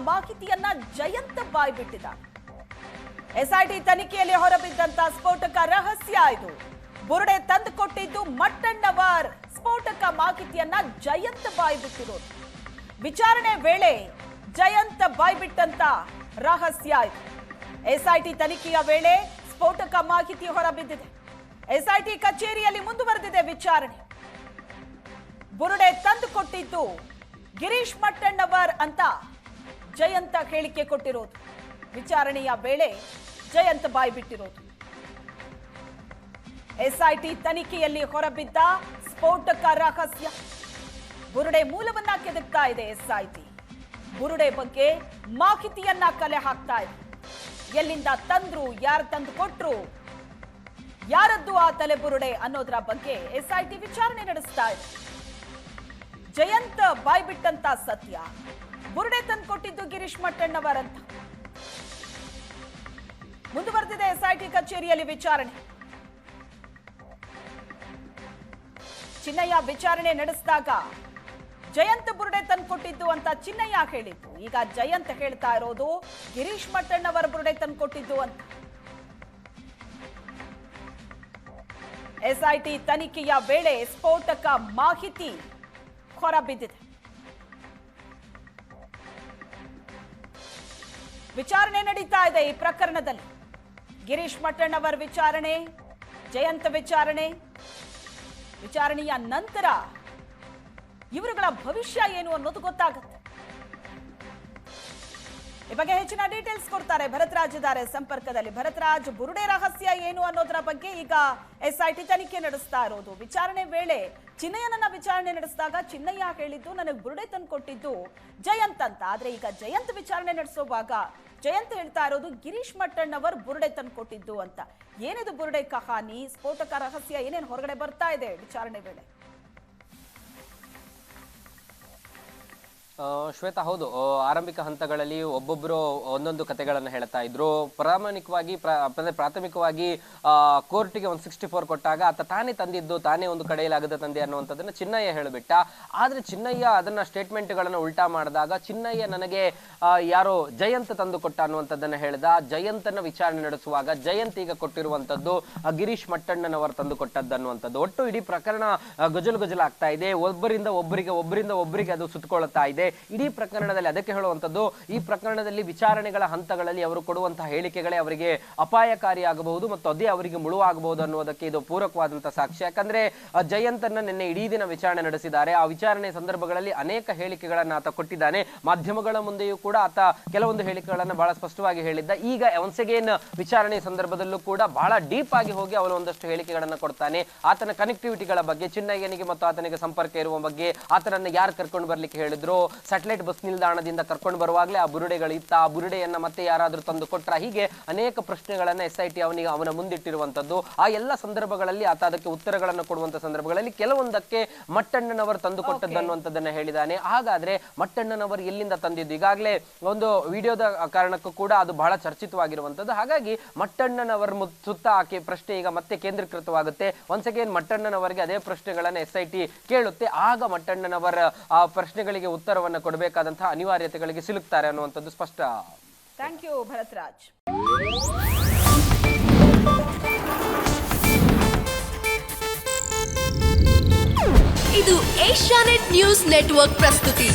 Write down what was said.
ಮಾಹಿತಿಯನ್ನ ಜಯಂತ್ ಬಾಯ್ಬಿಟ್ಟಿದ್ದ. ಎಸ್ಐಟಿ ತನಿಖೆಯಲ್ಲಿ ಹೊರಬಿದ್ದಂತ ಸ್ಫೋಟಕ ರಹಸ್ಯ ಇದು. ಬುರುಡೆ ತಂದುಕೊಟ್ಟಿದ್ದು ಮಟ್ಟಣ್ಣವರ್. ಸ್ಫೋಟಕ ಮಾಹಿತಿಯನ್ನ ಜಯಂತ್ ಬಾಯ್ಬಿಟ್ಟಿರೋದು. ವಿಚಾರಣೆ ವೇಳೆ ಜಯಂತ್ ಬಾಯ್ಬಿಟ್ಟಂತ ರಹಸ್ಯ ಇದು. ಎಸ್ಐಟಿ ತನಿಖೆಯ ವೇಳೆ ಸ್ಫೋಟಕ ಮಾಹಿತಿ ಹೊರಬಿದ್ದಿದೆ. ಎಸ್ಐಟಿ ಕಚೇರಿಯಲ್ಲಿ ಮುಂದುವರೆದಿದೆ ವಿಚಾರಣೆ. ಬುರುಡೆ ತಂದುಕೊಟ್ಟಿದ್ದು ಗಿರೀಶ್ ಮಟ್ಟಣ್ಣವರ್ ಅಂತ ಜಯಂತ ಹೇಳಿಕೆ ಕೊಟ್ಟಿರೋದು. ವಿಚಾರಣೆಯ ವೇಳೆ ಜಯಂತ್ ಬಾಯ್ಬಿಟ್ಟಿರೋದು. ಎಸ್ಐಟಿ ತನಿಖೆಯಲ್ಲಿ ಹೊರಬಿದ್ದ ಸ್ಫೋಟಕ ರಹಸ್ಯ. ಬುರುಡೆ ಮೂಲವನ್ನ ಕೆದಕ್ತಾ ಇದೆ ಎಸ್ಐಟಿ. ಬುರುಡೆ ಬಗ್ಗೆ ಮಾಹಿತಿಯನ್ನ ಕಲೆ ಹಾಕ್ತಾ ಇದೆ. ಎಲ್ಲಿಂದ ತಂದ್ರು, ಯಾರು ತಂದು ಕೊಟ್ರು, ಯಾರದ್ದು ಆ ತಲೆ ಬುರುಡೆ ಅನ್ನೋದರ ಬಗ್ಗೆ ಎಸ್ಐಟಿ ವಿಚಾರಣೆ ನಡೆಸ್ತಾ ಇದೆ. ಜಯಂತ್ ಬಾಯ್ಬಿಟ್ಟಂತ ಸತ್ಯ, ಬುರುಡೆ ತಂದುಕೊಟ್ಟಿದ್ದು ಗಿರೀಶ್ ಮಟ್ಟಣ್ಣವರ್ ಅಂತ. ಮುಂದುವರೆದಿದೆ ಎಸ್ಐಟಿ ಕಚೇರಿಯಲ್ಲಿ ವಿಚಾರಣೆ. ಚಿನ್ನಯ್ಯ ವಿಚಾರಣೆ ನಡೆಸಿದಾಗ ಜಯಂತ್ ಬುರುಡೆ ತಂದುಕೊಟ್ಟಿದ್ದು ಅಂತ ಚಿನ್ನಯ್ಯ ಹೇಳಿದ್ದು. ಈಗ ಜಯಂತ್ ಹೇಳ್ತಾ ಇರೋದು ಗಿರೀಶ್ ಮಟ್ಟಣ್ಣವರ್ ಬುರುಡೆ ತಂದುಕೊಟ್ಟಿದ್ದು ಅಂತ. ಎಸ್ಐಟಿ ತನಿಖೆಯ ವೇಳೆ ಸ್ಫೋಟಕ ಮಾಹಿತಿ ಹೊರಬಿದ್ದಿದೆ. ವಿಚಾರಣೆ ನಡೀತಾ ಇದೆ ಈ ಪ್ರಕರಣದಲ್ಲಿ. ಗಿರೀಶ್ ಮಟ್ಟಣ್ಣವರ್ ವಿಚಾರಣೆ, ಜಯಂತ್ ವಿಚಾರಣೆ. ವಿಚಾರಣೆಯ ನಂತರ ಇವರುಗಳ ಭವಿಷ್ಯ ಏನು ಅನ್ನೋದು ಗೊತ್ತಾಗುತ್ತೆ. ಈ ಬಗ್ಗೆ ಹೆಚ್ಚಿನ ಡೀಟೇಲ್ಸ್ ಕೊಡ್ತಾರೆ ಭರತ್ರಾಜ್ ಇದ್ದಾರೆ ಸಂಪರ್ಕದಲ್ಲಿ. ಭರತ್ರಾಜ್, ಬುರುಡೆ ರಹಸ್ಯ ಏನು ಅನ್ನೋದರ ಬಗ್ಗೆ ಈಗ ಎಸ್ಐಟಿ ತನಿಖೆ ನಡೆಸ್ತಾ ಇರೋದು. ವಿಚಾರಣೆ ವೇಳೆ ಚಿನ್ನಯ್ಯನನ್ನ ವಿಚಾರಣೆ ನಡೆಸಿದಾಗ ಚಿನ್ನಯ್ಯ ಹೇಳಿದ್ದು ನನಗೆ ಬುರುಡೆ ತಂದು ಕೊಟ್ಟಿದ್ದು ಜಯಂತ್ ಅಂತ. ಆದ್ರೆ ಈಗ ಜಯಂತ್ ವಿಚಾರಣೆ ನಡೆಸುವಾಗ ಜಯಂತ್ ಹೇಳ್ತಾ ಇರೋದು ಗಿರೀಶ್ ಮಟ್ಟಣ್ಣವರ್ ಬುರುಡೆ ತಂದು ಕೊಟ್ಟಿದ್ದು ಅಂತ. ಏನಿದು ಬುರುಡೆ ಕಹಾನಿ, ಸ್ಫೋಟಕ ರಹಸ್ಯ ಏನೇನು ಹೊರಗಡೆ ಬರ್ತಾ ಇದೆ ವಿಚಾರಣೆ ವೇಳೆ? ಶ್ವೇತಾ, ಹೌದು, ಆರಂಭಿಕ ಹಂತಗಳಲ್ಲಿ ಒಬ್ಬೊಬ್ಬರು ಒಂದೊಂದು ಕಥೆಗಳನ್ನು ಹೇಳ್ತಾ ಇದ್ರು. ಪ್ರಾಥಮಿಕವಾಗಿ ಕೋರ್ಟಿಗೆ 164 ಕೊಟ್ಟಾಗ ಆತ ತಾನೇ ತಂದಿದ್ದು, ತಾನೇ ಒಂದು ಕಡೆಯಲ್ಲಿ ಆಗದ ತಂದೆ ಅನ್ನುವಂಥದ್ದನ್ನ ಚಿನ್ನಯ್ಯ ಹೇಳಿಬಿಟ್ಟ. ಆದ್ರೆ ಚಿನ್ನಯ್ಯ ಅದನ್ನ ಸ್ಟೇಟ್ಮೆಂಟ್ಗಳನ್ನು ಉಲ್ಟಾ ಮಾಡಿದಾಗ ಚಿನ್ನಯ್ಯ ನನಗೆ ಯಾರೋ ಜಯಂತ್ ತಂದು ಕೊಟ್ಟ ಅನ್ನುವಂಥದ್ದನ್ನ ಹೇಳ್ದ. ಜಯಂತನ ವಿಚಾರಣೆ ನಡೆಸುವಾಗ ಜಯಂತ್ ಈಗ ಕೊಟ್ಟಿರುವಂತದ್ದು ಗಿರೀಶ್ ಮಟ್ಟಣ್ಣನವರು ತಂದು ಕೊಟ್ಟದ್ದು ಅನ್ನುವಂಥದ್ದು. ಒಟ್ಟು ಇಡೀ ಪ್ರಕರಣ ಗಜಲು ಆಗ್ತಾ ಇದೆ. ಒಬ್ಬರಿಂದ ಒಬ್ಬರಿಗೆ ಅದು ಸುತ್ತಕೊಳ್ತಾ ಇದೆ. ಇಡೀ ಪ್ರಕರಣದಲ್ಲಿ ಅದಕ್ಕೆ ಹೇಳುವಂತದ್ದು, ಈ ಪ್ರಕರಣದಲ್ಲಿ ವಿಚಾರಣೆಗಳ ಹಂತಗಳಲ್ಲಿ ಅವರು ಕೊಡುವಂತಹ ಹೇಳಿಕೆಗಳೇ ಅವರಿಗೆ ಅಪಾಯಕಾರಿಯಾಗಬಹುದು ಮತ್ತು ಅದೇ ಅವರಿಗೆ ಮುಳುವಾಗಬಹುದು ಅನ್ನುವುದಕ್ಕೆ ಇದು ಪೂರಕವಾದಂತಹ ಸಾಕ್ಷಿ. ಯಾಕಂದ್ರೆ ಜಯಂತನ್ನ ನಿನ್ನೆ ಇಡೀ ದಿನ ವಿಚಾರಣೆ ನಡೆಸಿದ್ದಾರೆ. ಆ ವಿಚಾರಣೆ ಸಂದರ್ಭಗಳಲ್ಲಿ ಅನೇಕ ಹೇಳಿಕೆಗಳನ್ನ ಆತ ಕೊಟ್ಟಿದ್ದಾನೆ. ಮಾಧ್ಯಮಗಳ ಮುಂದೆಯೂ ಕೂಡ ಆತ ಕೆಲವೊಂದು ಹೇಳಿಕೆಗಳನ್ನ ಬಹಳ ಸ್ಪಷ್ಟವಾಗಿ ಹೇಳಿದ್ದ. ಈಗ ಒನ್ಸ್ ಅಗೇನ್ ವಿಚಾರಣೆ ಸಂದರ್ಭದಲ್ಲೂ ಕೂಡ ಬಹಳ ಡೀಪ್ ಆಗಿ ಹೋಗಿ ಅವನು ಒಂದಷ್ಟು ಹೇಳಿಕೆಗಳನ್ನ ಕೊಡ್ತಾನೆ. ಆತನ ಕನೆಕ್ಟಿವಿಟಿಗಳ ಬಗ್ಗೆ, ಚಿನ್ನಯ್ಯನಿಗೆ ಮತ್ತು ಆತನಿಗೆ ಸಂಪರ್ಕ ಇರುವ ಬಗ್ಗೆ, ಆತನನ್ನ ಯಾರು ಕರ್ಕೊಂಡು ಬರ್ಲಿಕ್ಕೆ ಹೇಳಿದ್ರು, ಸ್ಯಾಟಲೈಟ್ ಬಸ್ ನಿಲ್ದಾಣದಿಂದ ಕರ್ಕೊಂಡು ಬರುವಾಗಲೇ ಆ ಬುರುಡೆಗಳಿತ್ತ, ಆ ಬುರುಡೆಯನ್ನ ಮತ್ತೆ ಯಾರಾದ್ರೂ ತಂದು ಕೊಟ್ರ, ಹೀಗೆ ಅನೇಕ ಪ್ರಶ್ನೆಗಳನ್ನ ಎಸ್ಐಟಿ ಅವನ ಮುಂದಿಟ್ಟಿರುವಂತದ್ದು. ಆ ಎಲ್ಲ ಸಂದರ್ಭಗಳಲ್ಲಿ ಆತ ಅದಕ್ಕೆ ಉತ್ತರಗಳನ್ನು ಕೊಡುವಂತ ಸಂದರ್ಭಗಳಲ್ಲಿ ಕೆಲವೊಂದಕ್ಕೆ ಮಟ್ಟಣ್ಣನವರು ತಂದು ಕೊಟ್ಟದ್ದು ಅನ್ನುವಂಥದ್ದನ್ನ ಹೇಳಿದ್ದಾನೆ. ಹಾಗಾದ್ರೆ ಮಟ್ಟಣ್ಣನವರು ಎಲ್ಲಿಂದ ತಂದಿದ್ದು? ಈಗಾಗಲೇ ಒಂದು ವಿಡಿಯೋದ ಕಾರಣಕ್ಕೂ ಕೂಡ ಅದು ಬಹಳ ಚರ್ಚಿತವಾಗಿರುವಂತದ್ದು. ಹಾಗಾಗಿ ಮಟ್ಟಣ್ಣನವರ ಸುತ್ತ ಆಕೆ ಪ್ರಶ್ನೆ ಈಗ ಮತ್ತೆ ಕೇಂದ್ರೀಕೃತವಾಗುತ್ತೆ. ಒನ್ಸ್ ಅಗೇನ್ ಮಟ್ಟಣ್ಣನವರಿಗೆ ಅದೇ ಪ್ರಶ್ನೆಗಳನ್ನ ಎಸ್ಐಟಿ ಕೇಳುತ್ತೆ. ಆಗ ಮಟ್ಟಣ್ಣನವರ ಆ ಪ್ರಶ್ನೆಗಳಿಗೆ ಉತ್ತರವನ್ನು ಕೊಡಬೇಕಾದಂತಹ ಅನಿವಾರ್ಯತೆಗಳಿಗೆ ಸಿಲುಕ್ತಾರೆ ಅನ್ನುವಂಥದ್ದು ಸ್ಪಷ್ಟ. Thank you Bharatraj. ಇದು ಏಷ್ಯಾನೆಟ್ ನ್ಯೂಸ್ ನೆಟ್ವರ್ಕ್ ಪ್ರಸ್ತುತಿ.